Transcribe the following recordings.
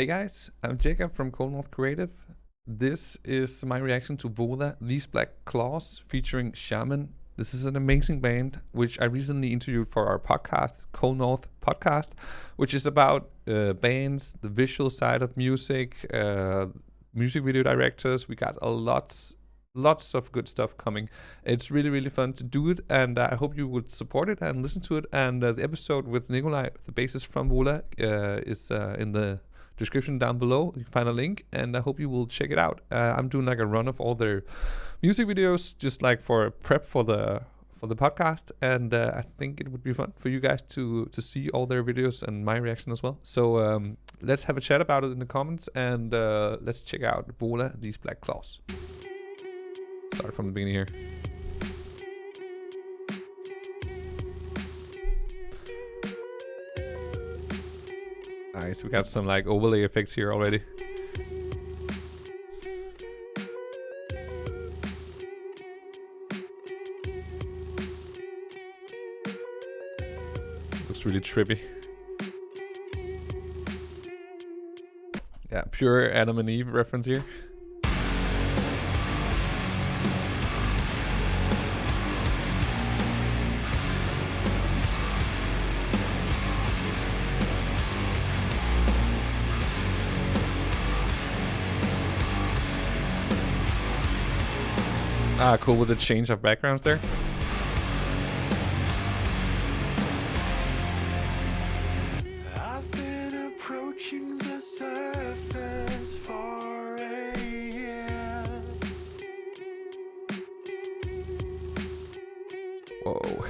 Hey guys, I'm Jacob from Cold North Creative. This is my reaction to VOLA, These Black Claws, featuring SHAHMEN. This is an amazing band, which I recently interviewed for our podcast, Cold North Podcast, which is about bands, the visual side of music, music video directors. We got lots of good stuff coming. It's really fun to do it, and I hope you would support it and listen to it. And the episode with Nikolai, the bassist from VOLA, is in the description down below. You can find a link, and I hope you will check it out. I'm doing like a run of all their music videos, just like for prep for the podcast, and I think it would be fun for you guys to see all their videos and my reaction as well. So let's have a chat about it in the comments, and let's check out VOLA, These Black Claws. Start from the beginning here. Nice, we got some like overlay effects here already. Looks really trippy. Yeah, pure Adam and Eve reference here. Ah, cool with the change of backgrounds there. I've been approaching the surface for a year. Whoa.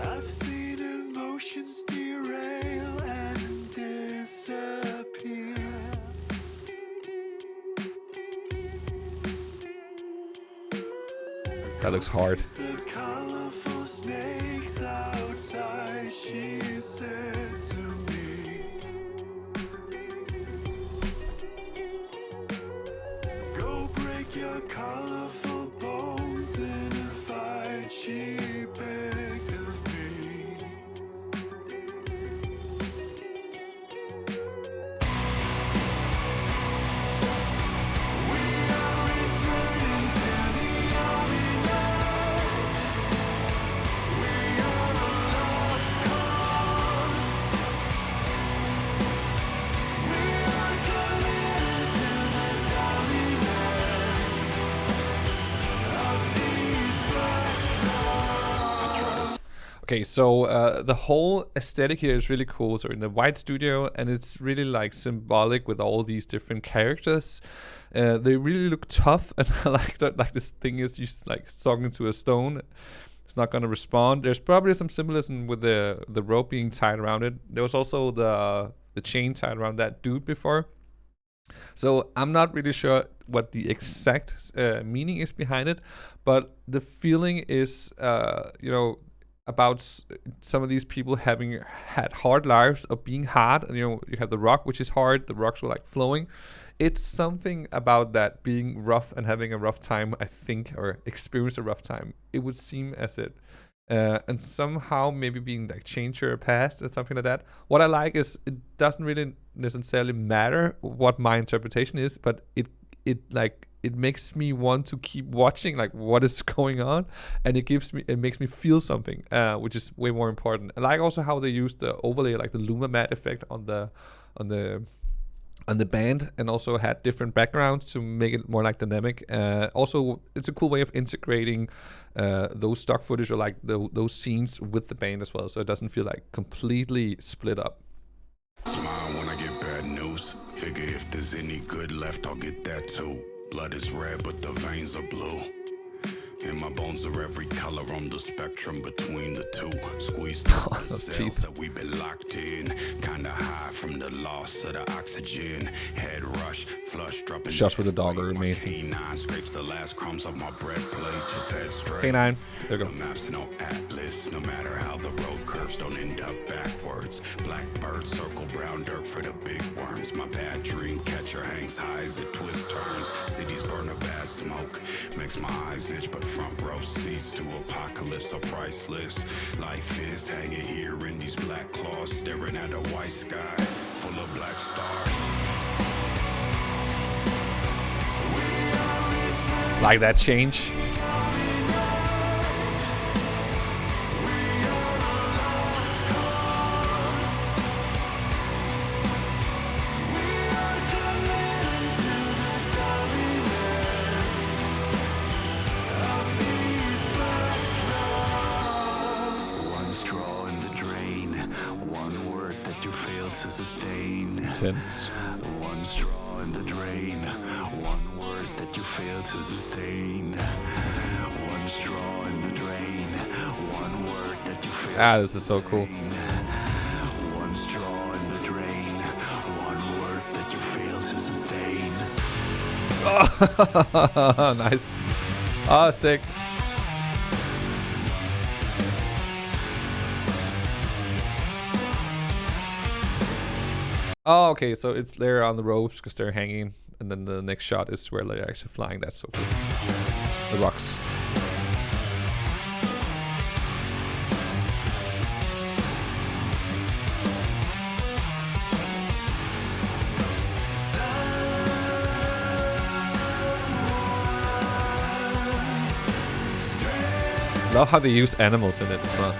I've seen emotions derail and disappear. That looks hard. The colorful snakes outside, she said to me. Go break your colorful bones in a fight, she begged of me. We are returning to the army nights. We are the lost cause. We are committed to the dominance of these black claws. Okay, so the whole aesthetic here is really cool. So in the white studio, and it's really like symbolic with all these different characters. They really look tough, and I like that. Like this thing is just like talking to a stone. It's not gonna respond. There's probably some symbolism with the rope being tied around it. There was also the chain tied around that dude before. So I'm not really sure what the exact meaning is behind it, but the feeling is, about some of these people having had hard lives of being hard. And, you have the rock, which is hard. The rocks were like flowing. It's something about that being rough and having a rough time, I think, or experience a rough time. It would seem as it. And somehow maybe being like changed your past or something like that. What I like is it doesn't really necessarily matter what my interpretation is, but it makes me want to keep watching like what is going on, and it makes me feel something, which is way more important. I like also how they use the overlay, like the Luma matte effect on the band, and also had different backgrounds to make it more like dynamic. Also, it's a cool way of integrating those stock footage or like those scenes with the band as well, so it doesn't feel like completely split up. Smile when I get bad news. Figure if there's any good left, I'll get that too. Blood is red, but the veins are blue. And my bones are every color on the spectrum between the two. Squeezed through the Those cells teeth. that we've been locked in. Kinda high from the loss of the oxygen. Head rush, flush, dropping. Shots with the dog are amazing. Canine scrapes the last crumbs off my bread plate. Just head straight. K9, there you No go. maps, no atlas. No matter how the road curves, don't end up backwards. Blackbird circle brown dirt for the big worms. My bad dream catcher hangs high as it twist turns. Cities burn a bad smoke, makes my eyes itch, but front row seats to apocalypse are priceless. Life is hanging here in these black claws, staring at a white sky full of black stars. Like that change. Intense. One straw in the drain, one word that you fail to sustain. One straw in the drain, one word that you fail this is so cool. One straw in the drain, one word that you fail to sustain. Oh, nice. Oh, sick. Oh, okay, so it's they're on the ropes because they're hanging, and then the next shot is where they're actually flying. That's so cool. The rocks. Love how they use animals in it as well.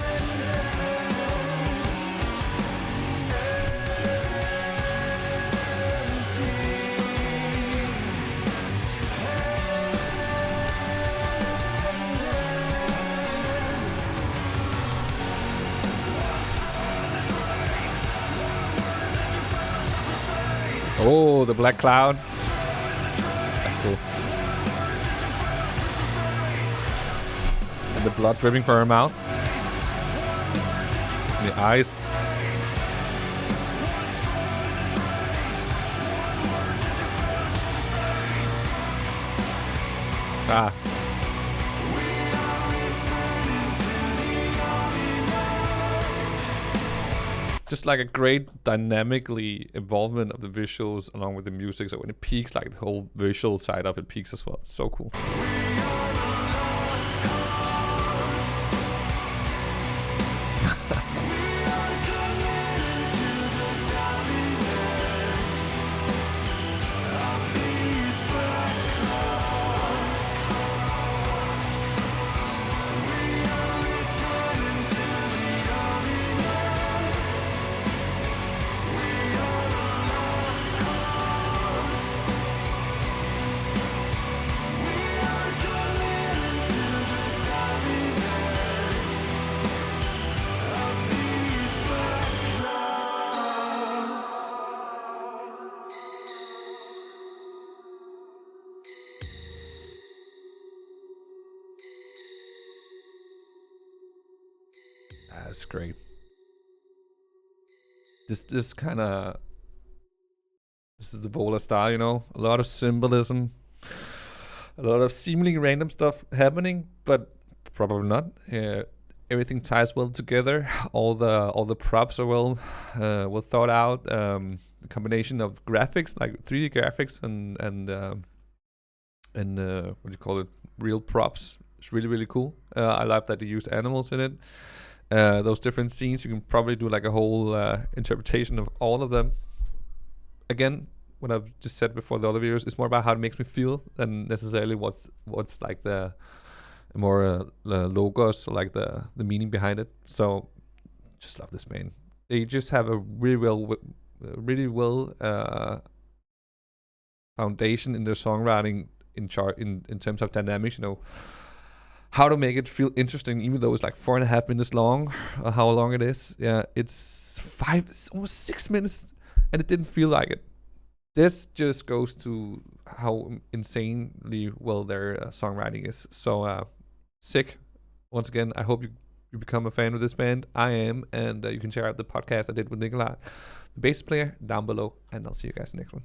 Oh, the black cloud. That's cool. And the blood dripping from her mouth. And the eyes. Ah. Just like a great dynamically involvement of the visuals along with the music. So when it peaks, like the whole visual side of it peaks as well. It's so cool. That's great. This kind of, this is the VOLA style, you know, a lot of symbolism, a lot of seemingly random stuff happening, but probably not. Everything ties well together. All the props are well thought out. The combination of graphics, like 3D graphics, and what do you call it, real props. It's really cool. I love that they use animals in it. Those different scenes, you can probably do like a whole interpretation of all of them. Again, what I've just said before the other videos, it's more about how it makes me feel than necessarily what's like the more logos or like the meaning behind it. So just love this band. They just have a really well foundation in their songwriting in terms of dynamics, you know, how to make it feel interesting, even though it's like 4.5 minutes long, or how long it is. Yeah, it's almost 6 minutes, and it didn't feel like it. This just goes to how insanely well their songwriting is. So sick. Once again, I hope you become a fan of this band. I am, and you can check out the podcast I did with Nikolai, the bass player, down below, and I'll see you guys next one.